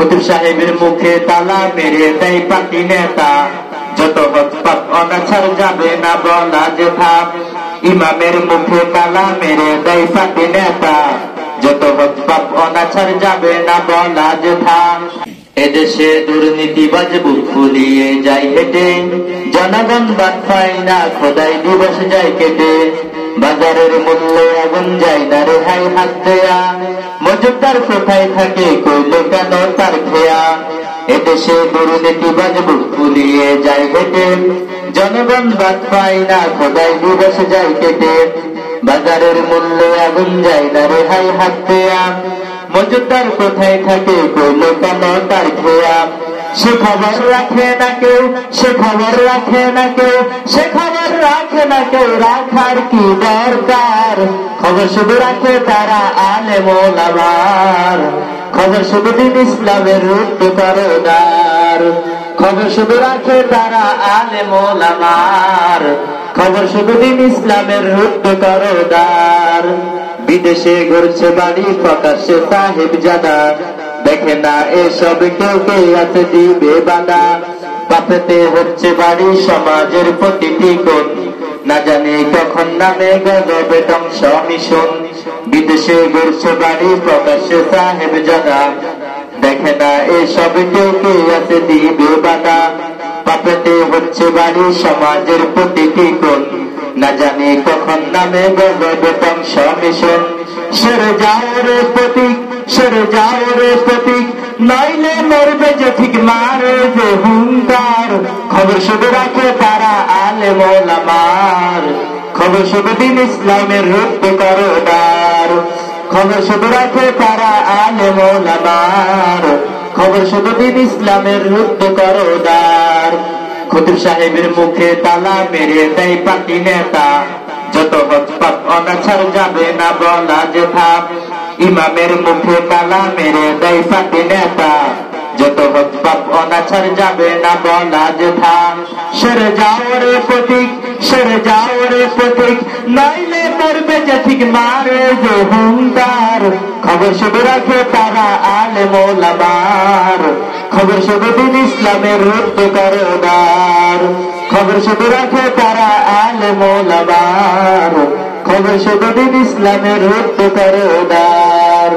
খতিব সাহেবের মুখে তালা মেরে দেয় পাতি নেতা, যত হকপাপ অনাচার যাবে না বলা যে থাম। ইমামের মুখে তালা মেরে দেয় পাতি নেতা, যত হকপাপ অনাচার যাবে না বলা যে থাম। এদেশে দুর্নীতিবাজ বুক ফুলিয়ে যায় হেঁটে, জনগণ বাদ পায় না খোদাই দিবস যায় কেটে। বাজারের মূল্যে আগুন যায় না রেহাই হাত দেয়া, মজুদার কোথায় থাকে কইল কেন তার খেয়া। এদেশে দুর্নীতিবাজ বুক ফুলিয়ে যায় হেঁটে, জনগণ বাদ পায় না খোদাই দিবস যায় কেটে। বাজারের মূল্যে আগুন যায় না রেহাই হাত দেয়া, মজুদার কোথায় থাকে কইল কেন তার খেয়া। সে খবর রাখে না কেউ, সে খবর রাখে না কেউ, সে খবর রাখে না কেউ, রাখার কি দরকার। খবর শুধু রাখে তারা আলেম ওলামার, খবর শুধু দিন ইসলামের রুদ্ধ করদার। খবর শুধু রাখে তারা আলেম ওলামার, খবর শুধু দিন ইসলামের রুদ্ধ করদার। বিদেশে ঘুরছে বাড়ি প্রকাশ্যে সাহেব জাদা, দেখে না এসব কেউ কে আছে দিবে বাধা। বাপেতে হচ্ছে বাড়ি সমাজের প্রতিটি কোণ, না জানি কখন নামে গজবে ধ্বংস মিশন। বিদেশে ঘুরছে বাড়ি প্রকাশ্যে সাহেব জাদা, দেখে না এসব কেউ কে আছে দিবে বাধা। বাপেতে হচ্ছে বাড়ি সমাজের প্রতিটি কোণ, না জানি কখন নামে গজবে ধ্বংস মিশন। সরে যাও রে প্রতীক, সরে যাও রে প্রতীক, নইলে মরবে যে ঠিক মারে যে হুঙ্কার। খবর শুধু রাখে তারা আলেম ওলামার, খবর শুধু দিন ইসলামের রুদ্ধ করদার। খবর শুধু রাখে তারা আলেম ওলামার, খবর শুধু দিন ইসলামের রুদ্ধ করদার। খতিব সাহেবের মুখে তালা মেরে দেয় পাতি নেতা, যত হকপাপ অনাচার যাবে না বলা যে থাম। ইমামের মুখে তালা মেরে দেয় পাতি নেতা, যত হকপাপ অনাচার যাবে না বলা যে থাম। সরে যাও রে প্রতীক, সরে যাও রে প্রতীক, নইলে মরবে যে ঠিক মারে যে হুঙ্কার। খবর শুধু রাখে তারা আলেম ওলামার, খবর শুধু দিন ইসলামের রুদ্ধ করদার। খবর শুধু রাখে তারা আলেম ওলামার, খবর শুধু দিন ইসলামের রুদ্ধ করদার।